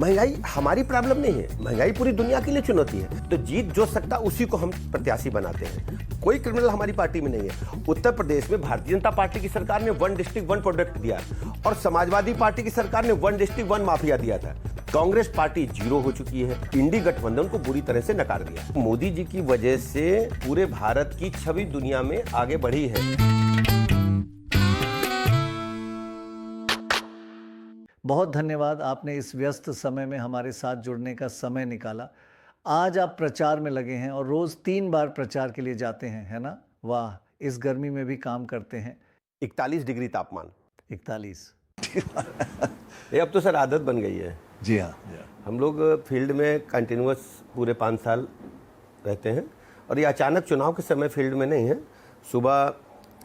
महंगाई हमारी प्रॉब्लम नहीं है, महंगाई पूरी दुनिया के लिए चुनौती है। तो जीत जो सकता उसी को हम प्रत्याशी बनाते हैं। कोई क्रिमिनल हमारी पार्टी में नहीं है। उत्तर प्रदेश में भारतीय जनता पार्टी की सरकार ने 1 डिस्ट्रिक्ट 1 प्रोडक्ट दिया और समाजवादी पार्टी की सरकार ने 1 डिस्ट्रिक्ट 1 माफिया दिया था। कांग्रेस पार्टी जीरो हो चुकी है। इंडी गठबंधन को बुरी तरह से नकार दिया। मोदी जी की वजह से पूरे भारत की छवि दुनिया में आगे बढ़ी है। बहुत धन्यवाद, आपने इस व्यस्त समय में हमारे साथ जुड़ने का समय निकाला। आज आप प्रचार में लगे हैं और रोज़ 3 बार प्रचार के लिए जाते हैं, है ना? वाह, इस गर्मी में भी काम करते हैं। 41 डिग्री तापमान। 41 ये अब तो सर आदत बन गई है। जी हाँ। हम लोग फील्ड में कंटिन्यूअस पूरे 5 साल रहते हैं और ये अचानक चुनाव के समय फील्ड में नहीं है। सुबह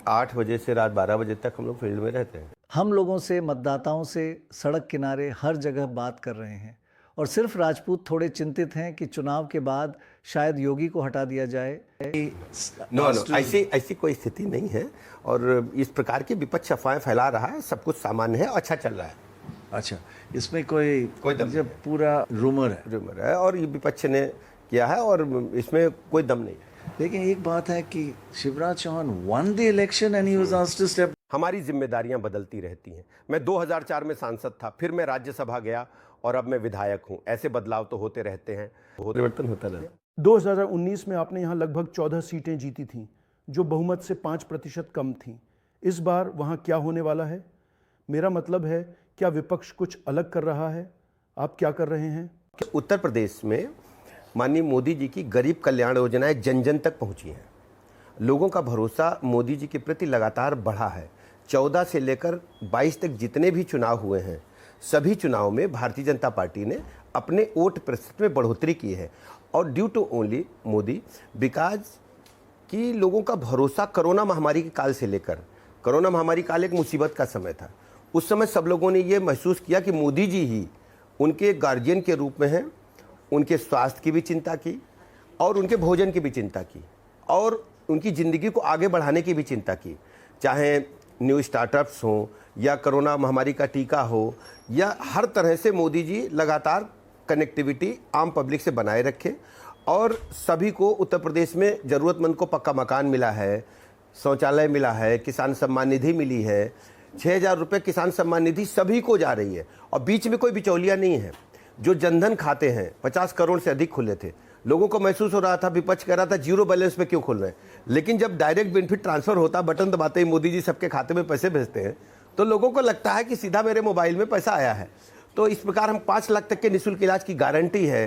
8 बजे से रात 12 बजे तक हम लोग फील्ड में रहते हैं। हम लोगों से, मतदाताओं से सड़क किनारे हर जगह बात कर रहे हैं और सिर्फ राजपूत थोड़े चिंतित हैं कि चुनाव के बाद शायद योगी को हटा दिया जाए। नो, ऐसी कोई स्थिति नहीं है और इस प्रकार की विपक्ष अफवाहें फैला रहा है। सब कुछ सामान्य है, अच्छा चल रहा है। अच्छा, इसमें कोई दम जब पूरा रूमर है और ये विपक्ष ने किया है और इसमें कोई दम नहीं है। लेकिन एक बात है कि Shivraj Chouhan won the election and he was asked to step. हमारी जिम्मेदारियां बदलती रहती हैं। मैं 2004 में सांसद था, फिर मैं राज्यसभा गया और अब मैं विधायक हूं। ऐसे बदलाव तो होते रहते हैं, परिवर्तन होता रहता है। 2019 में आपने यहाँ लगभग 14 सीटें जीती थीं, जो बहुमत से 5% कम थीं। इस बार वहाँ क्या होने वाला है? मेरा मतलब है, क्या विपक्ष कुछ अलग कर रहा है? आप क्या कर रहे हैं? उत्तर प्रदेश में माननीय मोदी जी की गरीब कल्याण योजनाएं जन जन तक पहुंची हैं। लोगों का भरोसा मोदी जी के प्रति लगातार बढ़ा है। 14 से लेकर 22 तक जितने भी चुनाव हुए हैं, सभी चुनाव में भारतीय जनता पार्टी ने अपने वोट प्रतिशत में बढ़ोतरी की है और due to only Modi, because कि लोगों का भरोसा कोरोना महामारी के काल से लेकर, कोरोना महामारी काल एक मुसीबत का समय था। उस समय सब लोगों ने ये महसूस किया कि मोदी जी ही उनके गार्जियन के रूप में हैं। उनके स्वास्थ्य की भी चिंता की और उनके भोजन की भी चिंता की और उनकी ज़िंदगी को आगे बढ़ाने की भी चिंता की। चाहे न्यू स्टार्टअप्स हों या कोरोना महामारी का टीका हो या हर तरह से मोदी जी लगातार कनेक्टिविटी आम पब्लिक से बनाए रखे और सभी को उत्तर प्रदेश में ज़रूरतमंद को पक्का मकान मिला है, शौचालय मिला है, किसान सम्मान निधि मिली है। 6,000 रुपये किसान सम्मान निधि सभी को जा रही है और बीच में कोई बिचौलिया नहीं है। जो जनधन खाते हैं 50 करोड़ से अधिक खुले थे, लोगों को महसूस हो रहा था, विपक्ष कह रहा था जीरो बैलेंस पे क्यों खुल रहे हैं, लेकिन जब डायरेक्ट बेनिफिट ट्रांसफर होता, बटन दबाते ही मोदी जी सबके खाते में पैसे भेजते हैं, तो लोगों को लगता है कि सीधा मेरे मोबाइल में पैसा आया है। तो इस प्रकार हम 5 लाख तक के निःशुल्क इलाज की गारंटी है।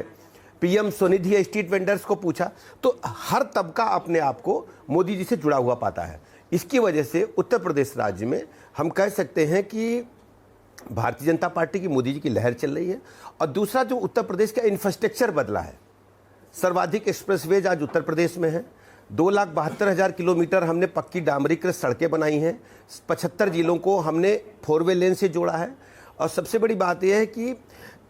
पीएम स्वनिधि स्ट्रीट वेंडर्स को पूछा तो हर तबका अपने आप को मोदी जी से जुड़ा हुआ पाता है। इसकी वजह से उत्तर प्रदेश राज्य में हम कह सकते हैं कि भारतीय जनता पार्टी की, मोदी जी की लहर चल रही है। और दूसरा, जो उत्तर प्रदेश का इंफ्रास्ट्रक्चर बदला है, सर्वाधिक एक्सप्रेसवेज आज उत्तर प्रदेश में है। 2,72,000 किलोमीटर हमने पक्की डामरीकृत सड़कें बनाई हैं। 75 जिलों को हमने 4 वे लेन से जोड़ा है। और सबसे बड़ी बात यह है कि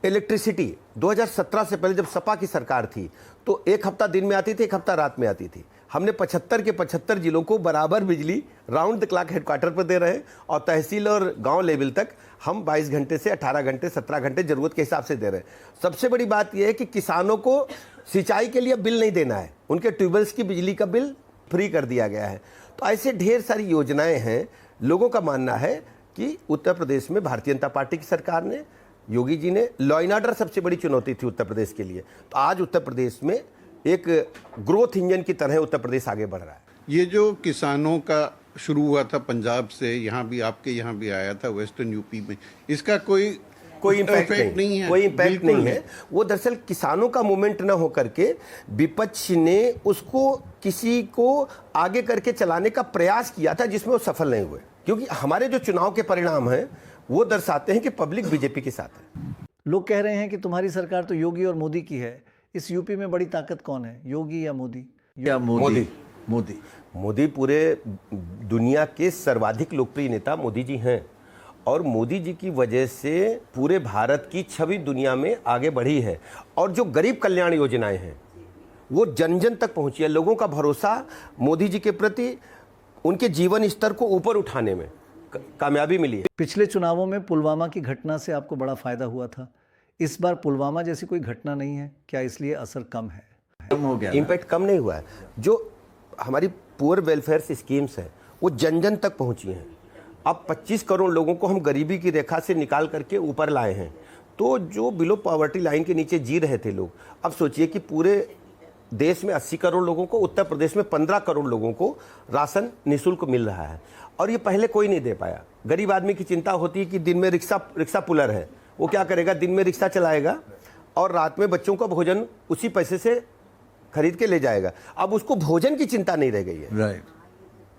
इलेक्ट्रिसिटी 2017 से पहले जब सपा की सरकार थी तो 1 हफ्ता दिन में आती थी, 1 हफ्ता रात में आती थी। हमने 75 के 75 जिलों को बराबर बिजली राउंड द क्लॉक हेडक्वार्टर पर दे रहे हैं और तहसील और गांव लेवल तक हम 22 घंटे से 18 घंटे 17 घंटे जरूरत के हिसाब से दे रहे हैं। सबसे बड़ी बात यह है कि किसानों को सिंचाई के लिए बिल नहीं देना है, उनके ट्यूबवेल्स की बिजली का बिल फ्री कर दिया गया है। तो ऐसे ढेर सारी योजनाएं हैं। लोगों का मानना है कि उत्तर प्रदेश में भारतीय जनता पार्टी की सरकार ने, योगी जी ने, लॉ एंड ऑर्डर सबसे बड़ी चुनौती थी उत्तर प्रदेश के लिए, तो आज उत्तर प्रदेश में एक ग्रोथ इंजन की तरह उत्तर प्रदेश आगे बढ़ रहा है। ये जो किसानों का शुरू हुआ था पंजाब से, यहाँ भी आपके यहाँ भी आया था, वेस्टर्न यूपी में, इसका कोई इम्पैक्ट नहीं है। कोई इम्पैक्ट नहीं है। वो दरअसल किसानों का मूवमेंट न होकर के विपक्ष ने उसको किसी को आगे करके चलाने का प्रयास किया था, जिसमें वो सफल नहीं हुए। क्योंकि हमारे जो चुनाव के परिणाम हैं वो दर्शाते हैं कि पब्लिक बीजेपी के साथ है। लोग कह रहे हैं कि तुम्हारी सरकार तो योगी और मोदी की है। इस यूपी में बड़ी ताकत कौन है, योगी या मोदी? या मोदी पूरे दुनिया के सर्वाधिक लोकप्रिय नेता मोदी जी हैं और मोदी जी की वजह से पूरे भारत की छवि दुनिया में आगे बढ़ी है। और जो गरीब कल्याण योजनाएं हैं वो जन जन तक पहुंची है। लोगों का भरोसा मोदी जी के प्रति उनके जीवन स्तर को ऊपर उठाने में कामयाबी मिली है। पिछले चुनावों में पुलवामा की घटना से आपको बड़ा फायदा हुआ था। इस बार पुलवामा जैसी कोई घटना नहीं है, क्या इसलिए असर कम है? कम हो गया ना? इम्पैक्ट कम नहीं हुआ है। जो हमारी पुअर वेलफेयर स्कीम्स हैं वो जन जन तक पहुंची हैं। अब 25 करोड़ लोगों को हम गरीबी की रेखा से निकाल करके ऊपर लाए हैं। तो जो बिलो पॉवर्टी लाइन के नीचे जी रहे थे लोग, अब सोचिए कि पूरे देश में 80 करोड़ लोगों को, उत्तर प्रदेश में 15 करोड़ लोगों को राशन निःशुल्क मिल रहा है। और ये पहले कोई नहीं दे पाया। गरीब आदमी की चिंता होती है कि दिन में रिक्शा पुलर है, वो क्या करेगा, दिन में रिक्शा चलाएगा और रात में बच्चों का भोजन उसी पैसे से खरीद के ले जाएगा। अब उसको भोजन की चिंता नहीं रह गई है। राइट।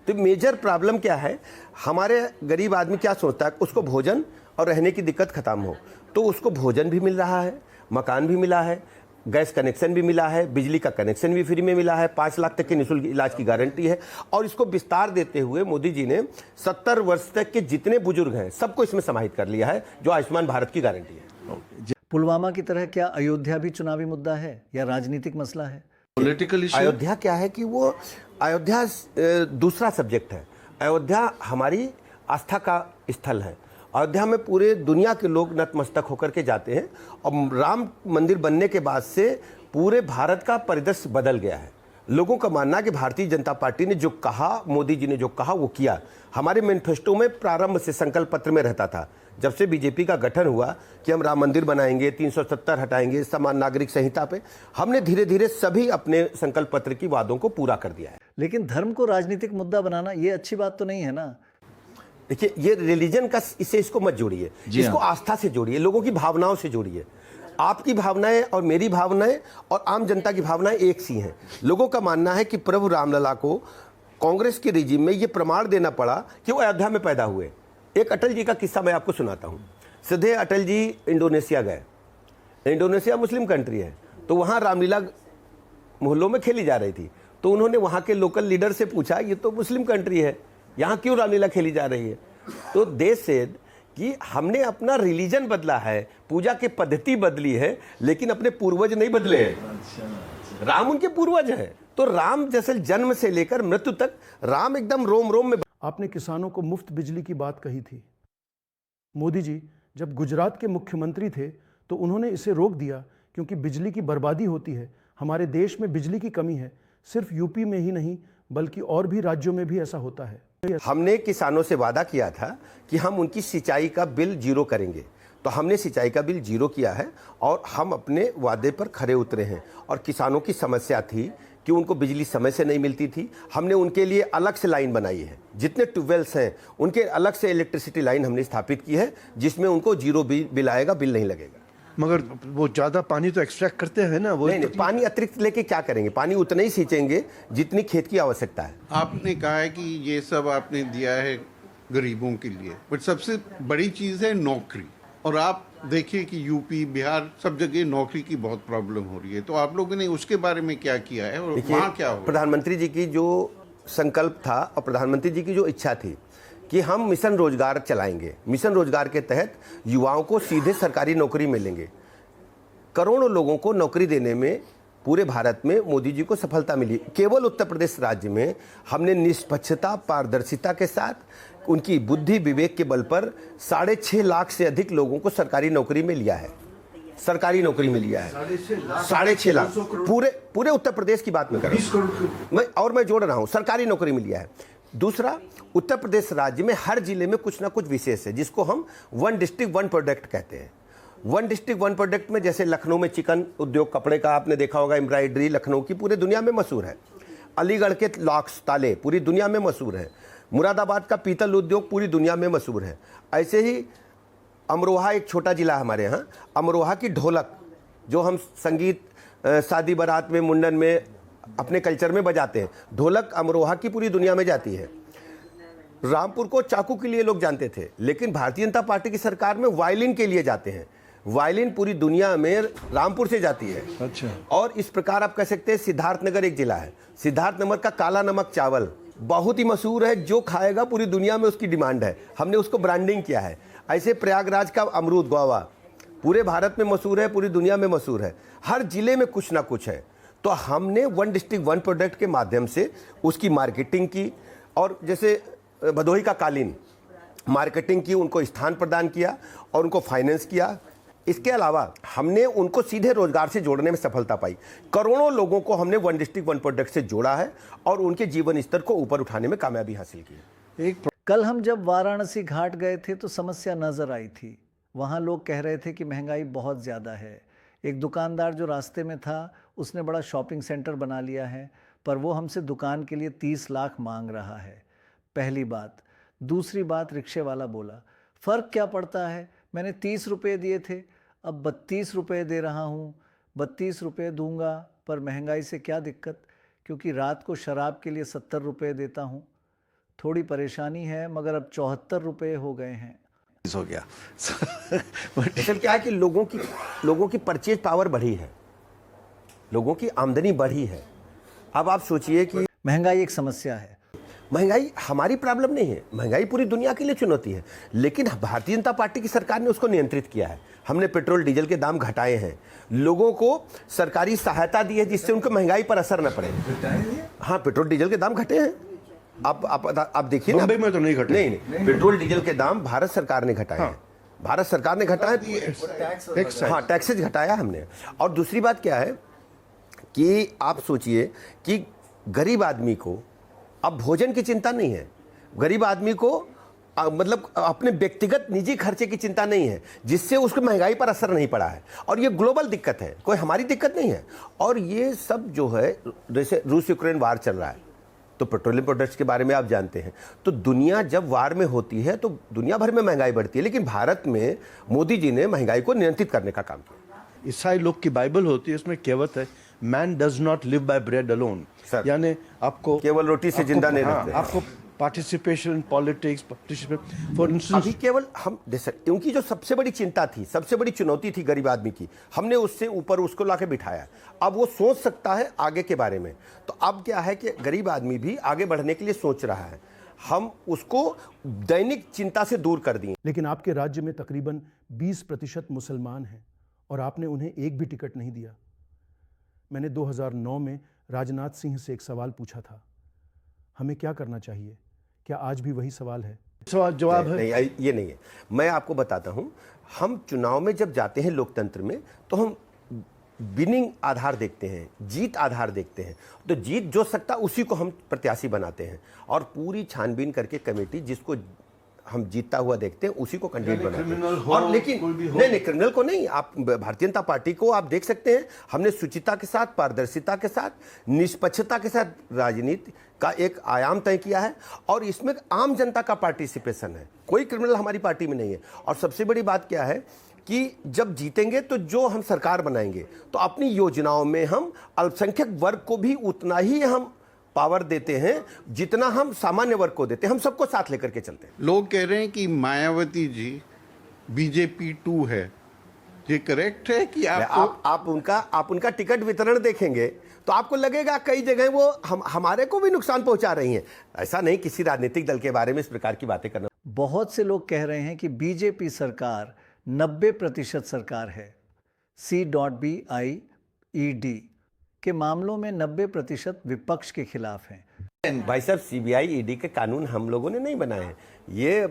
तो मेजर प्रॉब्लम क्या है, हमारे गरीब आदमी क्या सोचता है, उसको भोजन और रहने की दिक्कत खत्म हो। तो उसको भोजन भी मिल रहा है, मकान भी मिला है, गैस कनेक्शन भी मिला है, बिजली का कनेक्शन भी फ्री में मिला है, 5 लाख तक के निःशुल्क इलाज की गारंटी है। और इसको विस्तार देते हुए मोदी जी ने 70 वर्ष तक के जितने बुजुर्ग हैं सबको इसमें समाहित कर लिया है, जो आयुष्मान भारत की गारंटी है। पुलवामा की तरह क्या अयोध्या भी चुनावी मुद्दा है या राजनीतिक मसला है? Political issue. अयोध्या क्या है कि वो अयोध्या दूसरा सब्जेक्ट है। अयोध्या हमारी आस्था का स्थल है। अयोध्या में पूरे दुनिया के लोग नतमस्तक होकर के जाते हैं। और राम मंदिर बनने के बाद से पूरे भारत का परिदृश्य बदल गया है। लोगों का मानना है कि भारतीय जनता पार्टी ने जो कहा, मोदी जी ने जो कहा वो किया। हमारे मैनिफेस्टो में प्रारंभ से संकल्प पत्र में रहता था, जब से बीजेपी का गठन हुआ, कि हम राम मंदिर बनाएंगे, 370 हटाएंगे, समान नागरिक संहिता पे हमने धीरे धीरे सभी अपने संकल्प पत्र की वादों को पूरा कर दिया है। लेकिन धर्म को राजनीतिक मुद्दा बनाना ये अच्छी बात तो नहीं है ना? देखिए, ये रिलीजन का इसको मत जोड़िए, इसको आस्था से जोड़िए, लोगों की भावनाओं से जोड़िए। आपकी भावनाएं और मेरी भावनाएं और आम जनता की भावनाएं एक सी हैं। लोगों का मानना है कि प्रभु रामलला को कांग्रेस के रिजीम में ये प्रमाण देना पड़ा कि वो अयोध्या में पैदा हुए। एक अटल जी का किस्सा मैं आपको सुनाता हूँ। सीधे अटल जी इंडोनेशिया गए। इंडोनेशिया मुस्लिम कंट्री है, तो वहाँ रामलीला मोहल्लों में खेली जा रही थी। तो उन्होंने वहाँ के लोकल लीडर से पूछा, ये तो मुस्लिम कंट्री है, यहाँ क्यों रामलीला खेली जा रही है? तो दे सेड कि हमने अपना रिलीजन बदला है, पूजा की पद्धति बदली है, लेकिन अपने पूर्वज नहीं बदले हैं। राम उनके पूर्वज हैं। तो राम जैसे जन्म से लेकर मृत्यु तक राम एकदम रोम रोम में। आपने किसानों को मुफ्त बिजली की बात कही थी। मोदी जी जब गुजरात के मुख्यमंत्री थे तो उन्होंने इसे रोक दिया, क्योंकि बिजली की बर्बादी होती है। हमारे देश में बिजली की कमी है। सिर्फ यूपी में ही नहीं बल्कि और भी राज्यों में भी ऐसा होता है। हमने किसानों से वादा किया था कि हम उनकी सिंचाई का बिल जीरो करेंगे। तो हमने सिंचाई का बिल जीरो किया है और हम अपने वादे पर खरे उतरे हैं। और किसानों की समस्या थी कि उनको बिजली समय से नहीं मिलती थी। हमने उनके लिए अलग से लाइन बनाई है। जितने ट्यूबवेल्स हैं उनके अलग से इलेक्ट्रिसिटी लाइन हमने स्थापित की है, जिसमें उनको जीरो बिल आएगा, बिल नहीं लगेगा। मगर वो ज्यादा पानी तो एक्सट्रैक्ट करते हैं ना, वो नहीं, पानी अतिरिक्त लेके क्या करेंगे? पानी उतना ही सींचेंगे जितनी खेत की आवश्यकता है। आपने कहा है कि ये सब आपने दिया है गरीबों के लिए, बट सबसे बड़ी चीज़ है नौकरी। और आप देखिए कि यूपी, बिहार, सब जगह नौकरी की बहुत प्रॉब्लम हो रही है। तो आप लोगों ने उसके बारे में क्या किया है और वहाँ क्या हो? प्रधानमंत्री जी की जो संकल्प था और प्रधानमंत्री जी की जो इच्छा थी कि हम मिशन रोजगार चलाएंगे। मिशन रोजगार के तहत युवाओं को सीधे सरकारी नौकरी मिलेंगे। करोड़ों लोगों को नौकरी देने में पूरे भारत में मोदी जी को सफलता मिली। केवल उत्तर प्रदेश राज्य में हमने निष्पक्षता, पारदर्शिता के साथ उनकी बुद्धि विवेक के बल पर 6.5 लाख से अधिक लोगों को सरकारी नौकरी में लिया है। सरकारी नौकरी में लिया है 6.5 लाख। पूरे उत्तर प्रदेश की बात मैं कर रहा हूँ, मैं जोड़ रहा हूँ, सरकारी नौकरी में लिया है। दूसरा, उत्तर प्रदेश राज्य में हर जिले में कुछ ना कुछ विशेष है, जिसको हम 1 डिस्ट्रिक्ट 1 प्रोडक्ट कहते हैं। 1 डिस्ट्रिक्ट 1 प्रोडक्ट में जैसे लखनऊ में चिकन उद्योग, कपड़े का आपने देखा होगा, एम्ब्रॉयडरी लखनऊ की पूरे दुनिया में मशहूर है। अलीगढ़ के लॉक्स, ताले पूरी दुनिया में मशहूर है। मुरादाबाद का पीतल उद्योग पूरी दुनिया में मशहूर है। ऐसे ही अमरोहा एक छोटा जिला हमारे यहाँ, अमरोहा की ढोलक जो हम संगीत, शादी बारात में, मुंडन में अपने कल्चर में बजाते हैं, ढोलक अमरोहा की पूरी दुनिया में जाती है। रामपुर को चाकू के लिए लोग जानते थे, लेकिन भारतीय जनता पार्टी की सरकार में वायलिन के लिए जाते हैं। वायलिन पूरी दुनिया में रामपुर से जाती है। अच्छा। और इस प्रकार आप कह सकते हैं सिद्धार्थनगर एक जिला है, सिद्धार्थनगर का काला नमक चावल बहुत ही मशहूर है, जो खाएगा पूरी दुनिया में उसकी डिमांड है। हमने उसको ब्रांडिंग किया है। ऐसे प्रयागराज का अमरूद गोवा पूरे भारत में मशहूर है, पूरी दुनिया में मशहूर है। हर जिले में कुछ ना कुछ है। तो हमने 1 डिस्ट्रिक्ट 1 प्रोडक्ट के माध्यम से उसकी मार्केटिंग की। और जैसे भदोही का कालीन, मार्केटिंग की, उनको स्थान प्रदान किया और उनको फाइनेंस किया। इसके अलावा हमने उनको सीधे रोजगार से जोड़ने में सफलता पाई। करोड़ों लोगों को हमने वन डिस्ट्रिक्ट वन प्रोडक्ट से जोड़ा है और उनके जीवन स्तर को ऊपर उठाने में कामयाबी हासिल की है। कल हम जब वाराणसी घाट गए थे तो समस्या नज़र आई थी। वहाँ लोग कह रहे थे कि महंगाई बहुत ज़्यादा है। एक दुकानदार जो रास्ते में था उसने बड़ा शॉपिंग सेंटर बना लिया है, पर वो हमसे दुकान के लिए 30 लाख मांग रहा है। पहली बात। दूसरी बात, रिक्शे वाला बोला फ़र्क क्या पड़ता है, मैंने 30 रुपये दिए थे, अब 32 रुपये दे रहा हूँ। 32 रुपये दूंगा, पर महंगाई से क्या दिक्कत, क्योंकि रात को शराब के लिए 70 रुपये देता हूँ। थोड़ी परेशानी है, मगर अब 74 रुपये हो गए हैं। हो गया। असल क्या है कि लोगों की परचेज पावर बढ़ी है, लोगों की आमदनी बढ़ी है। अब आप सोचिए कि महंगाई एक समस्या है। महंगाई हमारी प्रॉब्लम नहीं है, महंगाई पूरी दुनिया के लिए चुनौती है, लेकिन भारतीय जनता पार्टी की सरकार ने उसको नियंत्रित किया है। हमने पेट्रोल डीजल के दाम घटाए हैं, लोगों को सरकारी सहायता दी है जिससे उनको महंगाई पर असर न पड़े। हाँ, पेट्रोल डीजल के दाम घटे हैं। आप देखिए ना, मुंबई में तो नहीं घटे। नहीं, पेट्रोल डीजल के दाम भारत सरकार ने घटाए हैं। भारत सरकार ने घटाया, हाँ, टैक्सेज घटाया हमने। और दूसरी बात क्या है कि आप सोचिए कि गरीब आदमी को अब भोजन की चिंता नहीं है, गरीब आदमी को मतलब अपने व्यक्तिगत निजी खर्चे की चिंता नहीं है, जिससे उसको महंगाई पर असर नहीं पड़ा है। और ये ग्लोबल दिक्कत है, कोई हमारी दिक्कत नहीं है। और ये सब जो है, जैसे रूस यूक्रेन वार चल रहा है तो पेट्रोलियम प्रोडक्ट्स के बारे में आप जानते हैं। तो दुनिया जब वार में होती है तो दुनिया भर में महंगाई बढ़ती है, लेकिन भारत में मोदी जी ने महंगाई को नियंत्रित करने का काम किया। ईसाई लोग की बाइबल होती है, उसमें कहावत है, man does not live by bread alone. यानी आपको केवल रोटी से जिंदा नहीं रहते। आपको participation in politics, for instance अभी केवल हम क्योंकि जो सबसे बड़ी चिंता थी, सबसे बड़ी चुनौती थी गरीब आदमी की, हमने उससे ऊपर उसको लाके बिठाया। अब वो सोच सकता है आगे के बारे में। तो अब क्या है कि गरीब आदमी भी आगे बढ़ने के लिए सोच रहा है, हम उसको दैनिक चिंता से दूर कर दिए। लेकिन आपके राज्य में तकरीबन 20% मुसलमान हैं और आपने उन्हें एक भी टिकट नहीं दिया। मैंने 2009 में राजनाथ सिंह से एक सवाल पूछा था, हमें क्या करना चाहिए? क्या आज भी वही सवाल है? जवाब है नहीं, ये नहीं है। मैं आपको बताता हूं, हम चुनाव में जब जाते हैं लोकतंत्र में तो हम विनिंग आधार देखते हैं, जीत आधार देखते हैं। तो जीत जो सकता उसी को हम प्रत्याशी बनाते हैं और पूरी छानबीन करके कमेटी जिसको हम जीतता हुआ देखते हैं उसी को कैंडिडेट बनाते हैं। और लेकिन नहीं, क्रिमिनल को नहीं, आप भारतीय जनता पार्टी को आप देख सकते हैं, हमने शुचिता के साथ, पारदर्शिता के साथ, निष्पक्षता के साथ राजनीति का एक आयाम तय किया है और इसमें आम जनता का पार्टिसिपेशन है। कोई क्रिमिनल हमारी पार्टी में नहीं है। और सबसे बड़ी बात क्या है कि जब जीतेंगे तो जो हम सरकार बनाएंगे तो अपनी योजनाओं में हम अल्पसंख्यक वर्ग को भी उतना ही हम पावर देते हैं जितना हम सामान्य वर्ग को देते हैं। हम सबको साथ लेकर के चलते हैं। लोग कह रहे हैं कि मायावती जी बीजेपी 2 है, ये करेक्ट है कि आप उनका टिकट वितरण देखेंगे तो आपको लगेगा कई जगह वो हमारे को भी नुकसान पहुंचा रही हैं। ऐसा नहीं, किसी राजनीतिक दल के बारे में इस प्रकार की बातें करना। बहुत से लोग कह रहे हैं कि बीजेपी सरकार 90% सरकार है। C.BIED के मामलों में 90% विपक्ष के खिलाफ हैं। भाई साहब, CBI ED के कानून हम लोगों ने नहीं बनाए हैं, ये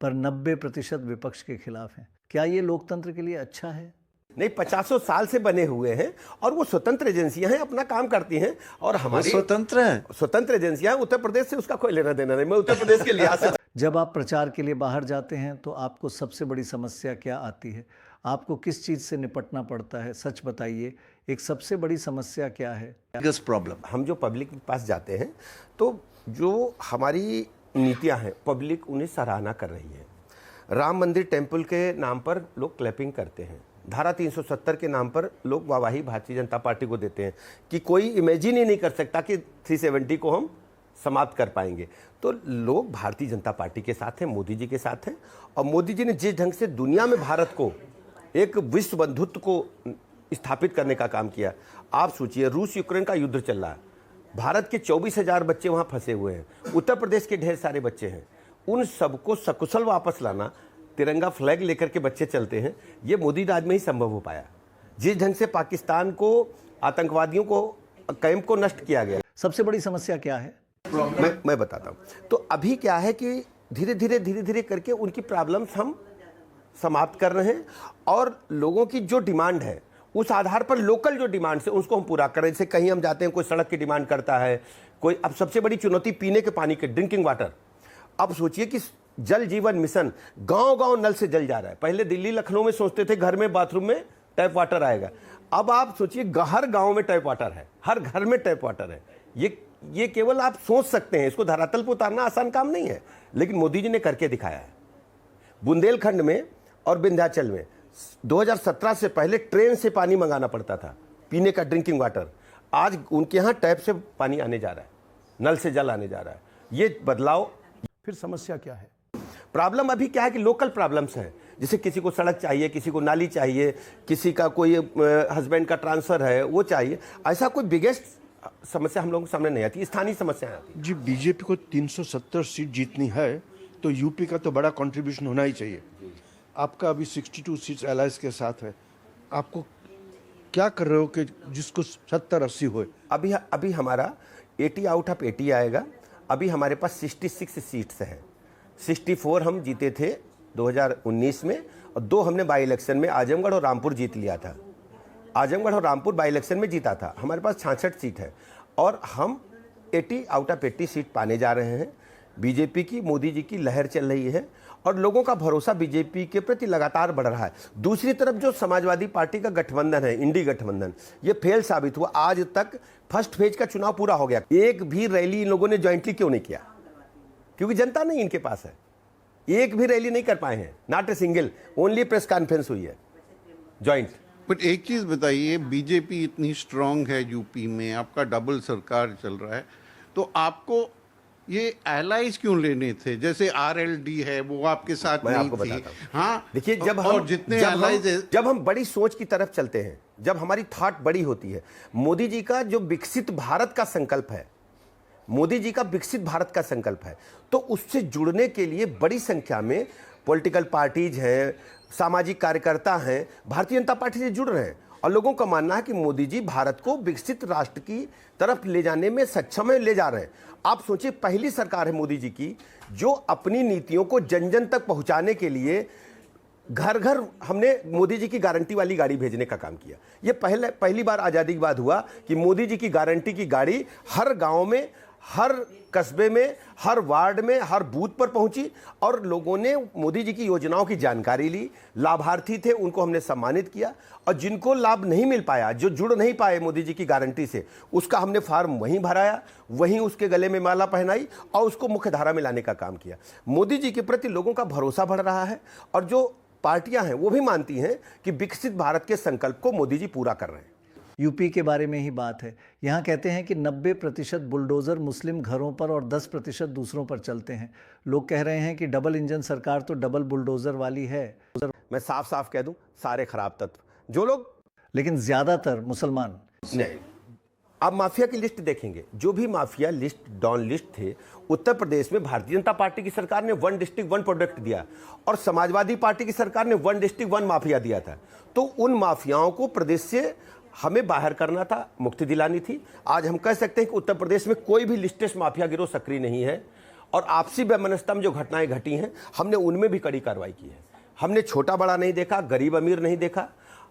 पर 90% विपक्ष के खिलाफ हैं। क्या ये लोकतंत्र के लिए अच्छा है? नहीं, 50 साल से बने हुए हैं और वो स्वतंत्र एजेंसियां हैं, अपना काम करती हैं। और हमारी स्वतंत्र एजेंसियां, उत्तर प्रदेश से उसका कोई लेना देना नहीं। मैं उत्तर प्रदेश के लिहाज से जब आप प्रचार के लिए बाहर जाते हैं तो आपको सबसे बड़ी समस्या क्या आती है? आपको किस चीज़ से निपटना पड़ता है? सच बताइए, एक सबसे बड़ी समस्या क्या है? प्रॉब्लम, हम जो पब्लिक के पास जाते हैं तो जो हमारी नीतियां हैं, पब्लिक उन्हें सराहना कर रही है। राम मंदिर टेम्पल के नाम पर लोग क्लैपिंग करते हैं, धारा 370 के नाम पर लोग वाहवाही भारतीय जनता पार्टी को देते हैं कि कोई इमेजिन ही नहीं कर सकता कि 370 को हम समाप्त कर पाएंगे। तो लोग भारतीय जनता पार्टी के साथ हैं, मोदी जी के साथ हैं। और मोदी जी ने जिस ढंग से दुनिया में भारत को एक विश्व बंधुत्व को स्थापित करने का काम किया, आप सोचिए, रूस यूक्रेन का युद्ध चल रहा है, भारत के 24,000 बच्चे वहाँ फंसे हुए हैं, उत्तर प्रदेश के ढेर सारे बच्चे हैं, उन सबको सकुशल वापस लाना, तिरंगा फ्लैग लेकर के बच्चे चलते हैं, ये मोदी राज में ही संभव हो पाया। जिस ढंग से पाकिस्तान को, आतंकवादियों को, कैंप को नष्ट किया गया। सबसे बड़ी समस्या क्या है? मैं बताता हूँ। तो अभी क्या है कि धीरे धीरे करके उनकी प्रॉब्लम्स हम समाप्त कर रहे हैं और लोगों की जो डिमांड है उस आधार पर लोकल जो डिमांड है उसको हम पूरा करें। जैसे कहीं हम जाते हैं, कोई सड़क की डिमांड करता है, कोई, अब सबसे बड़ी चुनौती पीने के पानी की, ड्रिंकिंग वाटर। अब सोचिए कि जल जीवन मिशन गांव-गांव नल से जल जा रहा है। पहले दिल्ली लखनऊ में सोचते थे घर में बाथरूम में टैप वाटर आएगा, अब आप सोचिए हर गांव में टैप वाटर है, हर घर में टैप वाटर है। ये केवल आप सोच सकते हैं, इसको धरातल पर उतारना आसान काम नहीं है, लेकिन मोदी जी ने करके दिखाया है। बुंदेलखंड में और विंध्याचल में 2017 से पहले ट्रेन से पानी मंगाना पड़ता था पीने का, ड्रिंकिंग वाटर। आज उनके यहाँ टैप से पानी आने जा रहा है, नल से जल आने जा रहा है। ये बदलाव। फिर समस्या क्या है? प्रॉब्लम अभी क्या है कि लोकल प्रॉब्लम्स हैं, जैसे किसी को सड़क चाहिए, किसी को नाली चाहिए, किसी का कोई हस्बैंड का ट्रांसफर है वो चाहिए। ऐसा कोई बिगेस्ट समस्या हम लोगों के सामने नहीं आती, स्थानीय समस्याएं आती। जी, बीजेपी को 370 सीट जीतनी है तो यूपी का तो बड़ा कंट्रीब्यूशन होना ही चाहिए। आपका अभी 62 सीट्स एलायंस के साथ है, आपको क्या कर रहे हो कि जिसको 70-80 होए? अभी हमारा 80 आउट ऑफ 80 आएगा। अभी हमारे पास 66 सीट्स हैं। 64 हम जीते थे 2019 में और 2 हमने बाई इलेक्शन में आजमगढ़ और रामपुर जीत लिया था। आजमगढ़ और रामपुर बाई इलेक्शन में जीता था। हमारे पास 66 सीट है और हम 80 आउट ऑफ 80 सीट पाने जा रहे हैं। बीजेपी की, मोदी जी की लहर चल रही है और लोगों का भरोसा बीजेपी के प्रति लगातार बढ़ रहा है। दूसरी तरफ जो समाजवादी पार्टी का गठबंधन है, इंडी गठबंधन, ये फेल साबित हुआ। आज तक फर्स्ट फेज का चुनाव पूरा हो गया, एक भी रैली इन लोगों ने ज्वाइंटली क्यों नहीं किया? क्योंकि जनता नहीं इनके पास है। एक भी रैली नहीं कर पाए हैं, not a single, only press conference हुई है ज्वाइंट। बट एक चीज बताइए, बीजेपी इतनी स्ट्रांग है यूपी में, आपका डबल सरकार चल रहा है, तो आपको ये एलाइज क्यों लेने थे? जैसे आरएलडी है वो आपके साथ मैं नहीं आपको थी। बताता हूं। हाँ, देखिए, जब हम बड़ी सोच की तरफ चलते हैं, जब हमारी थॉट बड़ी होती है, मोदी जी का जो विकसित भारत का संकल्प है, मोदी जी का विकसित भारत का संकल्प है, तो उससे जुड़ने के लिए बड़ी संख्या में पॉलिटिकल पार्टीज हैं, सामाजिक कार्यकर्ता हैं, भारतीय जनता पार्टी से जुड़ रहे हैं और लोगों का मानना है कि मोदी जी भारत को विकसित राष्ट्र की तरफ ले जाने में सक्षम है, ले जा रहे हैं। आप सोचिए, पहली सरकार है मोदी जी की जो अपनी नीतियों को जन जन तक पहुंचाने के लिए घर घर हमने मोदी जी की गारंटी वाली गाड़ी भेजने का काम किया। ये पहली बार आज़ादी के बाद हुआ कि मोदी जी की गारंटी की गाड़ी हर गांव में, हर कस्बे में, हर वार्ड में, हर बूथ पर पहुंची और लोगों ने मोदी जी की योजनाओं की जानकारी ली। लाभार्थी थे उनको हमने सम्मानित किया और जिनको लाभ नहीं मिल पाया, जो जुड़ नहीं पाए मोदी जी की गारंटी से, उसका हमने फार्म वहीं भराया, वहीं उसके गले में माला पहनाई और उसको मुख्य धारा में लाने का काम किया। मोदी जी के प्रति लोगों का भरोसा बढ़ रहा है और जो पार्टियां हैं वो भी मानती हैं कि विकसित भारत के संकल्प को मोदी जी पूरा कर रहे हैं। यूपी के बारे में ही बात है। यहाँ कहते हैं कि 90% बुलडोज़र मुस्लिम घरों पर और 10% दूसरों पर चलते हैं। लोग कह रहे हैं कि डबल इंजन सरकार तो डबल बुलडोज़र वाली है। मैं साफ साफ कह दूं, सारे खराब तत्व जो लोग, लेकिन ज़्यादातर मुसलमान नहीं। आप माफिया की लिस्ट देखेंगे, जो भी माफिया लिस्ट, डॉन लिस्ट थे, उत्तर प्रदेश में भारतीय जनता पार्टी की सरकार ने 1 डिस्ट्रिक्ट 1 प्रोडक्ट दिया और समाजवादी पार्टी की सरकार ने 1 डिस्ट्रिक्ट 1 माफिया दिया था। तो उन माफियाओं को प्रदेश से हमें बाहर करना था, मुक्ति दिलानी थी। आज हम कह सकते हैं कि उत्तर प्रदेश में कोई भी लिस्टेड माफिया गिरोह सक्रिय नहीं है और आपसी वैमनस्यता में जो घटनाएं घटी हैं, हमने उनमें भी कड़ी कार्रवाई की है। हमने छोटा बड़ा नहीं देखा, गरीब अमीर नहीं देखा,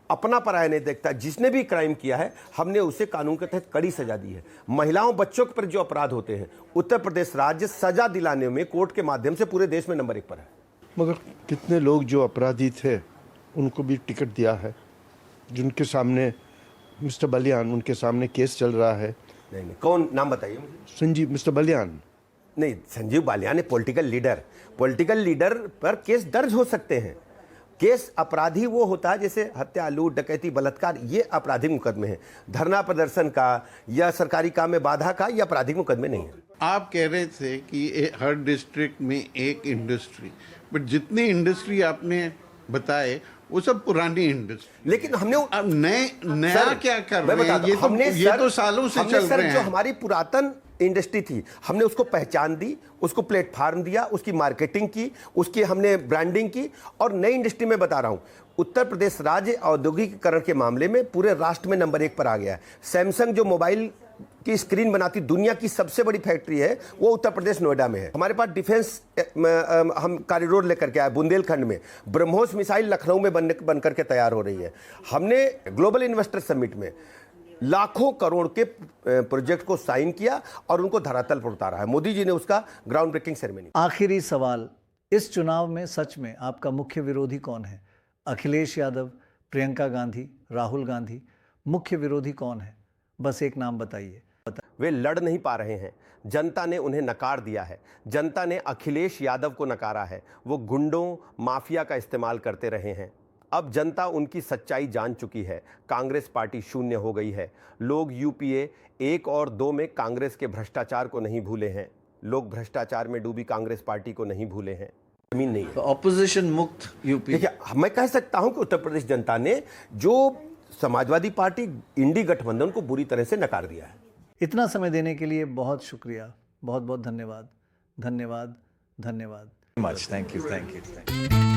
अपना पराया नहीं देखता। जिसने भी क्राइम किया है हमने उसे कानून के तहत कड़ी सजा दी है। महिलाओं, बच्चों पर जो अपराध होते हैं, उत्तर प्रदेश राज्य सजा दिलाने में कोर्ट के माध्यम से पूरे देश में नंबर 1 पर है। मगर कितने लोग जो अपराधी थे उनको भी टिकट दिया है, जिनके सामने मिस्टर बलियान, उनके सामने केस चल रहा है। नहीं, कौन नाम बताइए मुझे? संजीव, मिस्टर बलियान नहीं, संजीव बालियान है पॉलिटिकल लीडर पर केस दर्ज हो सकते हैं। केस अपराधी वो होता है जैसे हत्या, लूट, डकैती, बलात्कार, ये आपराधिक मुकदमे हैं। धरना प्रदर्शन का या सरकारी काम में बाधा का ये आपराधिक मुकदमे नहीं है। आप कह रहे थे कि हर डिस्ट्रिक्ट में एक इंडस्ट्री, बट जितनी इंडस्ट्री आपने बताए वो सब पुरानी इंडस्ट्री, लेकिन हमने अब नया सर, क्या कर मैं रहे हैं? बताता ये हूं, तो सालों से हमने चल सर, रहे जो हैं। हमारी पुरातन इंडस्ट्री थी हमने उसको पहचान दी, उसको प्लेटफार्म दिया, उसकी मार्केटिंग की, उसकी हमने ब्रांडिंग की और नई इंडस्ट्री में बता रहा हूं, उत्तर प्रदेश राज्य औद्योगिकीकरण के मामले में पूरे राष्ट्र में नंबर 1 पर आ गया है। सैमसंग जो मोबाइल की स्क्रीन बनाती दुनिया की सबसे बड़ी फैक्ट्री है, वो उत्तर प्रदेश नोएडा में है। हमारे पास डिफेंस हम कॉरिडोर लेकर के आए बुंदेलखंड में, ब्रह्मोस मिसाइल लखनऊ में बन करके तैयार हो रही है। हमने ग्लोबल इन्वेस्टर समिट में लाखों करोड़ के प्रोजेक्ट को साइन किया और उनको धरातल पर उतारा है। मोदी जी ने उसका ग्राउंड ब्रेकिंग सेरेमनी। आखिरी सवाल, इस चुनाव में सच में आपका मुख्य विरोधी कौन है? अखिलेश यादव, प्रियंका गांधी, राहुल गांधी, मुख्य विरोधी कौन है? बस एक नाम बताइए। वे लड़ नहीं पा रहे हैं, जनता ने उन्हें नकार दिया है। जनता ने अखिलेश यादव को नकारा है, वो गुंडों माफिया का इस्तेमाल करते रहे हैं। अब जनता उनकी सच्चाई जान चुकी है, कांग्रेस पार्टी शून्य हो गई है। लोग यूपीए 1 और 2 में कांग्रेस के भ्रष्टाचार को नहीं भूले हैं, लोग भ्रष्टाचार में डूबी कांग्रेस पार्टी को नहीं भूले हैं। जमीन नहीं है। ऑपोजिशन मुक्त यूपी। देखिए, मैं कह सकता हूं कि उत्तर प्रदेश जनता ने जो समाजवादी पार्टी इंडी गठबंधन को बुरी तरह से नकार दिया है। इतना समय देने के लिए बहुत शुक्रिया, बहुत बहुत धन्यवाद, धन्यवाद, धन्यवाद। Much thank you.